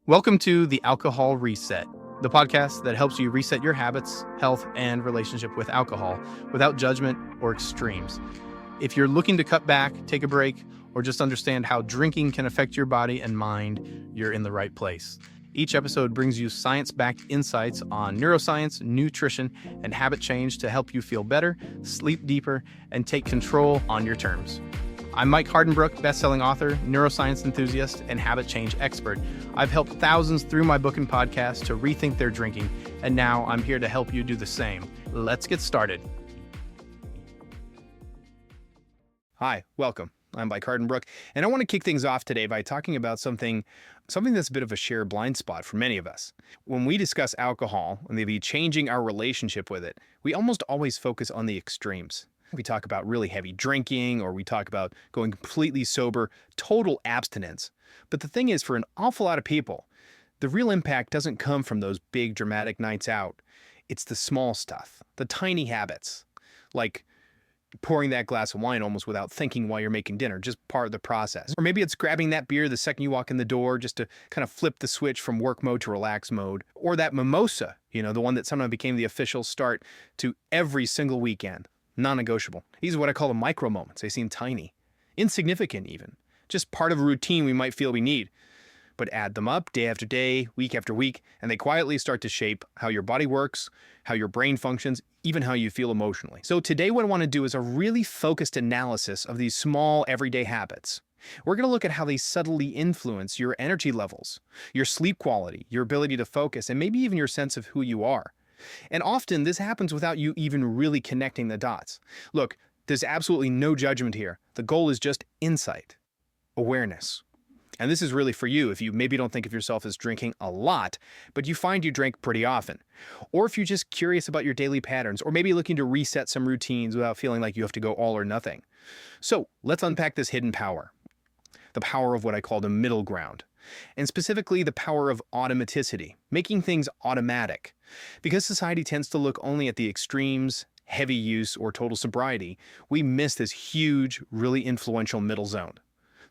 Welcome to the Alcohol Reset, the podcast that helps you reset your habits, health, and relationship with alcohol without judgment or extremes. If you're looking to cut back, take a break, or just understand how drinking can affect your body and mind, you're in the right place. Each episode brings you science-backed insights on neuroscience, nutrition, and habit change to help you feel better, sleep deeper, and take control on your terms. I'm Mike Hardenbrook, best-selling author, neuroscience enthusiast, and habit change expert. I've helped thousands through my book and podcast to rethink their drinking, and now I'm here to help you do the same. Let's get started. Hi, welcome. I'm Mike Hardenbrook, and I want to kick things off today by talking about something that's a bit of a shared blind spot for many of us. When we discuss alcohol and maybe changing our relationship with it, we almost always focus on the extremes. We talk about really heavy drinking, or we talk about going completely sober, total abstinence. But the thing is, for an awful lot of people, the real impact doesn't come from those big dramatic nights out. It's the small stuff, the tiny habits, like pouring that glass of wine almost without thinking while you're making dinner, just part of the process. Or maybe it's grabbing that beer the second you walk in the door just to kind of flip the switch from work mode to relax mode. Or that mimosa, the one that somehow became the official start to every single weekend. Non-negotiable. These are what I call the micro moments. They seem tiny, insignificant even, just part of a routine we might feel we need. But add them up day after day, week after week, and they quietly start to shape how your body works, how your brain functions, even how you feel emotionally. So today what I want to do is a really focused analysis of these small everyday habits. We're going to look at how they subtly influence your energy levels, your sleep quality, your ability to focus, and maybe even your sense of who you are. And often this happens without you even really connecting the dots. Look, there's absolutely no judgment here. The goal is just insight, awareness. And this is really for you if you maybe don't think of yourself as drinking a lot, but you find you drink pretty often. Or if you're just curious about your daily patterns, or maybe looking to reset some routines without feeling like you have to go all or nothing. So let's unpack this hidden power. The power of what I call the middle ground. And specifically the power of automaticity, making things automatic. Because society tends to look only at the extremes, heavy use, or total sobriety, we miss this huge, really influential middle zone.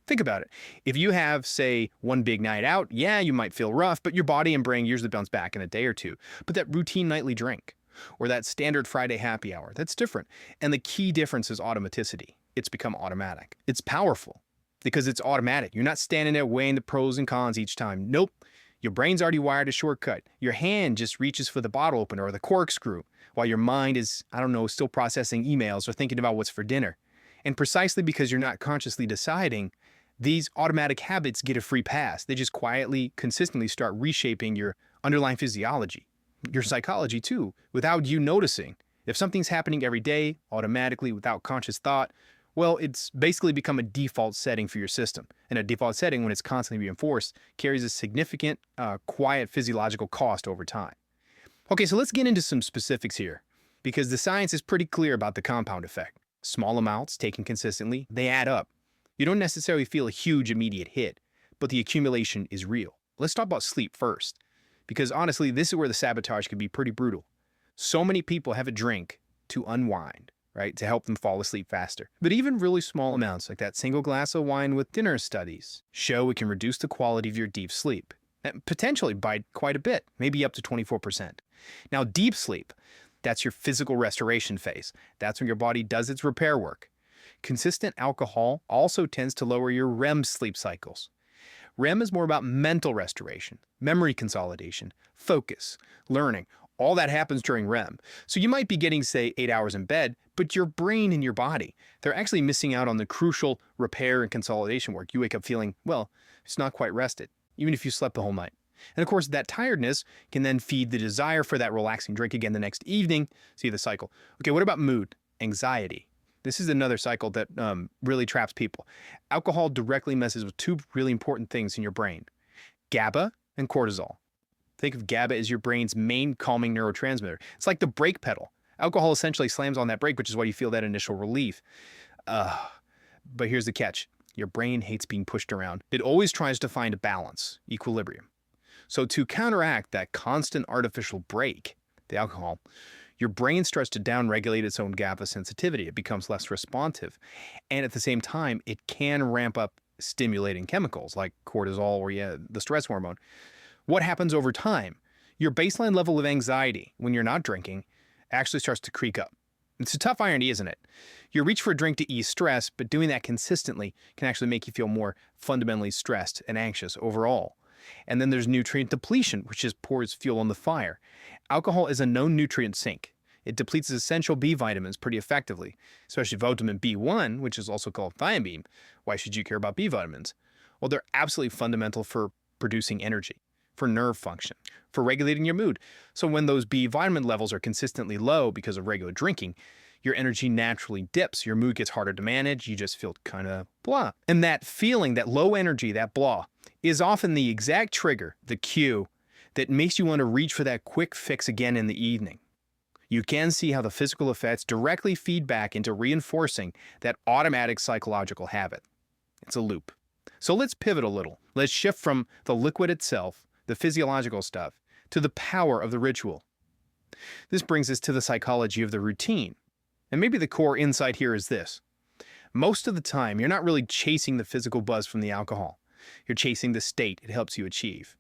Think about it. If you have, say, one big night out, yeah, you might feel rough, but your body and brain usually bounce back in a day or two. But that routine nightly drink, or that standard Friday happy hour, that's different. And the key difference is automaticity. It's become automatic. It's powerful. Because it's automatic. You're not standing there weighing the pros and cons each time. Nope. Your brain's already wired a shortcut. Your hand just reaches for the bottle opener or the corkscrew, while your mind is, still processing emails or thinking about what's for dinner. And precisely because you're not consciously deciding, these automatic habits get a free pass. They just quietly, consistently start reshaping your underlying physiology, your psychology too, without you noticing. If something's happening every day, automatically, without conscious thought, well, it's basically become a default setting for your system. And a default setting, when it's constantly reinforced, carries a significant, quiet physiological cost over time. Okay, so let's get into some specifics here, because the science is pretty clear about the compound effect. Small amounts, taken consistently, they add up. You don't necessarily feel a huge immediate hit, but the accumulation is real. Let's talk about sleep first, because honestly, this is where the sabotage can be pretty brutal. So many people have a drink to unwind, right, to help them fall asleep faster. But even really small amounts, like that single glass of wine with dinner studies, show it can reduce the quality of your deep sleep, and potentially by quite a bit, maybe up to 24%. Now, deep sleep, that's your physical restoration phase. That's when your body does its repair work. Consistent alcohol also tends to lower your REM sleep cycles. REM is more about mental restoration, memory consolidation, focus, learning. All that happens during REM. So you might be getting, say, 8 hours in bed, but your brain and your body, they're actually missing out on the crucial repair and consolidation work. You wake up feeling, well, it's not quite rested, even if you slept the whole night. And of course, that tiredness can then feed the desire for that relaxing drink again the next evening. See the cycle. Okay, what about mood? Anxiety. This is another cycle that really traps people. Alcohol directly messes with two really important things in your brain: GABA and cortisol. Think of GABA as your brain's main calming neurotransmitter. It's like the brake pedal. Alcohol essentially slams on that brake, which is why you feel that initial relief. But here's the catch. Your brain hates being pushed around. It always tries to find a balance, equilibrium. So to counteract that constant artificial brake, the alcohol, your brain starts to downregulate its own GABA sensitivity. It becomes less responsive. And at the same time, it can ramp up stimulating chemicals like cortisol or the stress hormone. What happens over time? Your baseline level of anxiety when you're not drinking actually starts to creep up. It's a tough irony, isn't it? You reach for a drink to ease stress, but doing that consistently can actually make you feel more fundamentally stressed and anxious overall. And then there's nutrient depletion, which just pours fuel on the fire. Alcohol is a known nutrient sink. It depletes essential B vitamins pretty effectively, especially vitamin B1, which is also called thiamine. Why should you care about B vitamins? Well, they're absolutely fundamental for producing energy, for nerve function, for regulating your mood. So when those B vitamin levels are consistently low because of regular drinking, your energy naturally dips, your mood gets harder to manage, you just feel kind of blah. And that feeling, that low energy, that blah, is often the exact trigger, the cue, that makes you want to reach for that quick fix again in the evening. You can see how the physical effects directly feed back into reinforcing that automatic psychological habit. It's a loop. So let's pivot a little. Let's shift from the liquid itself, the physiological stuff, to the power of the ritual. This brings us to the psychology of the routine. And maybe the core insight here is this. Most of the time, you're not really chasing the physical buzz from the alcohol. You're chasing the state it helps you achieve.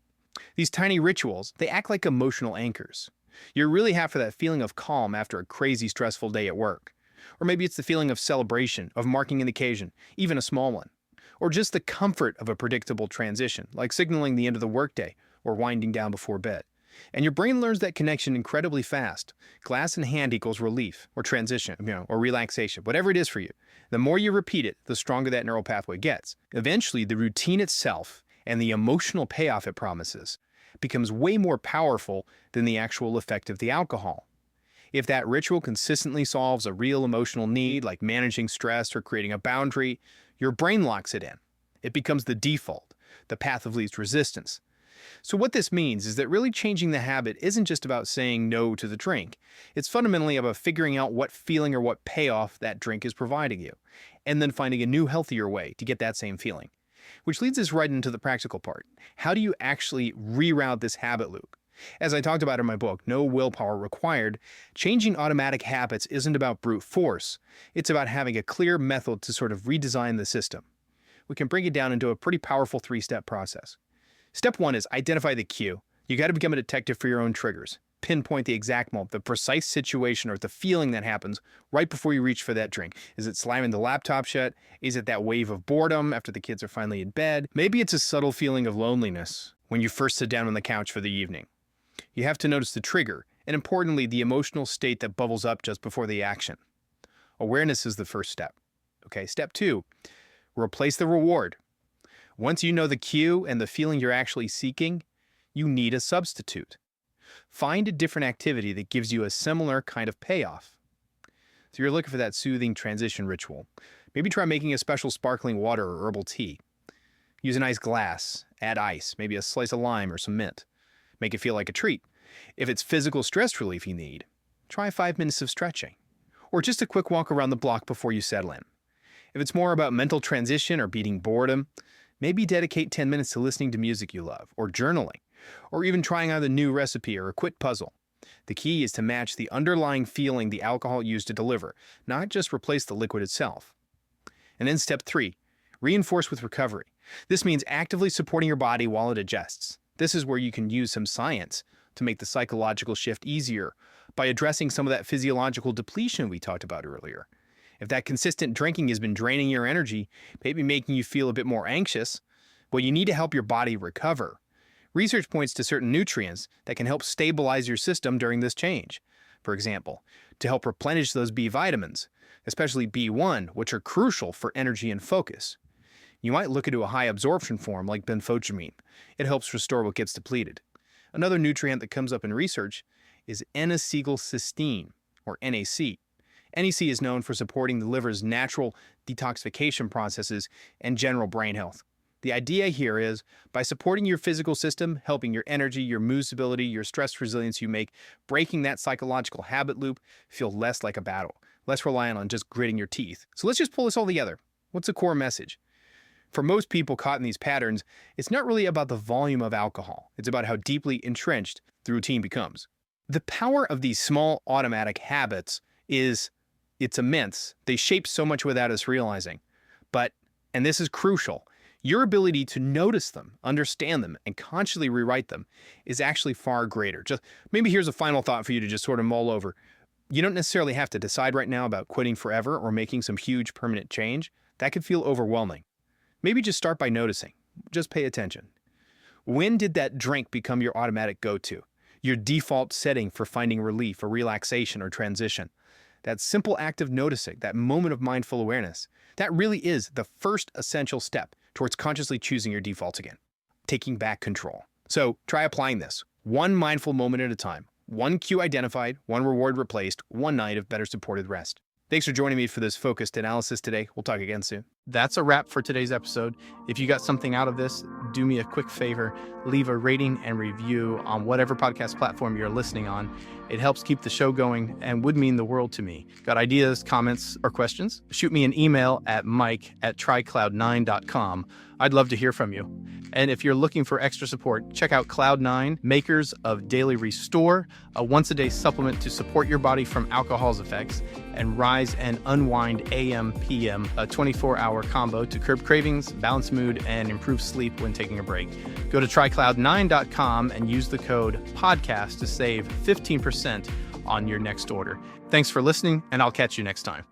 These tiny rituals, they act like emotional anchors. You're really after that feeling of calm after a crazy, stressful day at work. Or maybe it's the feeling of celebration, of marking an occasion, even a small one. Or just the comfort of a predictable transition, like signaling the end of the workday or winding down before bed. And your brain learns that connection incredibly fast. Glass in hand equals relief, or transition, or relaxation, whatever it is for you. The more you repeat it, the stronger that neural pathway gets. Eventually, the routine itself and the emotional payoff it promises becomes way more powerful than the actual effect of the alcohol. If that ritual consistently solves a real emotional need, like managing stress or creating a boundary, your brain locks it in. It becomes the default, the path of least resistance. So what this means is that really changing the habit isn't just about saying no to the drink. It's fundamentally about figuring out what feeling or what payoff that drink is providing you, and then finding a new, healthier way to get that same feeling. Which leads us right into the practical part. How do you actually reroute this habit loop? As I talked about in my book, No Willpower Required, changing automatic habits isn't about brute force. It's about having a clear method to sort of redesign the system. We can break it down into a pretty powerful 3-step process. Step 1 is identify the cue. You got to become a detective for your own triggers. Pinpoint the exact moment, the precise situation or the feeling that happens right before you reach for that drink. Is it slamming the laptop shut? Is it that wave of boredom after the kids are finally in bed? Maybe it's a subtle feeling of loneliness when you first sit down on the couch for the evening. You have to notice the trigger, and importantly, the emotional state that bubbles up just before the action. Awareness is the first step. Okay, step 2, replace the reward. Once you know the cue and the feeling you're actually seeking, you need a substitute. Find a different activity that gives you a similar kind of payoff. So you're looking for that soothing transition ritual. Maybe try making a special sparkling water or herbal tea. Use a nice glass, add ice, maybe a slice of lime or some mint. Make it feel like a treat. If it's physical stress relief you need, try 5 minutes of stretching. Or just a quick walk around the block before you settle in. If it's more about mental transition or beating boredom, maybe dedicate 10 minutes to listening to music you love, or journaling, or even trying out a new recipe or a quick puzzle. The key is to match the underlying feeling the alcohol used to deliver, not just replace the liquid itself. And then step 3, reinforce with recovery. This means actively supporting your body while it adjusts. This is where you can use some science to make the psychological shift easier by addressing some of that physiological depletion we talked about earlier. If that consistent drinking has been draining your energy, maybe making you feel a bit more anxious, well, you need to help your body recover. Research points to certain nutrients that can help stabilize your system during this change. For example, to help replenish those B vitamins, especially B1, which are crucial for energy and focus. You might look into a high absorption form like benfotiamine. It helps restore what gets depleted. Another nutrient that comes up in research is N-acetylcysteine, or NAC. NAC is known for supporting the liver's natural detoxification processes and general brain health. The idea here is, by supporting your physical system, helping your energy, your mood stability, your stress resilience, you make breaking that psychological habit loop feel less like a battle, less reliant on just gritting your teeth. So let's just pull this all together. What's the core message? For most people caught in these patterns, it's not really about the volume of alcohol. It's about how deeply entrenched the routine becomes. The power of these small automatic habits it's immense. They shape so much without us realizing. But, and this is crucial, your ability to notice them, understand them, and consciously rewrite them is actually far greater. Just maybe here's a final thought for you to just sort of mull over. You don't necessarily have to decide right now about quitting forever or making some huge permanent change. That could feel overwhelming. Maybe just start by noticing. Just pay attention. When did that drink become your automatic go-to? Your default setting for finding relief or relaxation or transition? That simple act of noticing, that moment of mindful awareness, that really is the first essential step towards consciously choosing your defaults again, taking back control. So try applying this, one mindful moment at a time, one cue identified, one reward replaced, one night of better supported rest. Thanks for joining me for this focused analysis today. We'll talk again soon. That's a wrap for today's episode. If you got something out of this, do me a quick favor, leave a rating and review on whatever podcast platform you're listening on. It helps keep the show going and would mean the world to me. Got ideas, comments, or questions? Shoot me an email at mike@trycloud9.com. I'd love to hear from you. And if you're looking for extra support, check out Cloud9, makers of Daily Restore, a once-a-day supplement to support your body from alcohol's effects, and Rise and Unwind AM/PM, a 24-hour combo to curb cravings, balance mood, and improve sleep when taking a break. Go to trycloud9.com and use the code PODCAST to save 15% on your next order. Thanks for listening, and I'll catch you next time.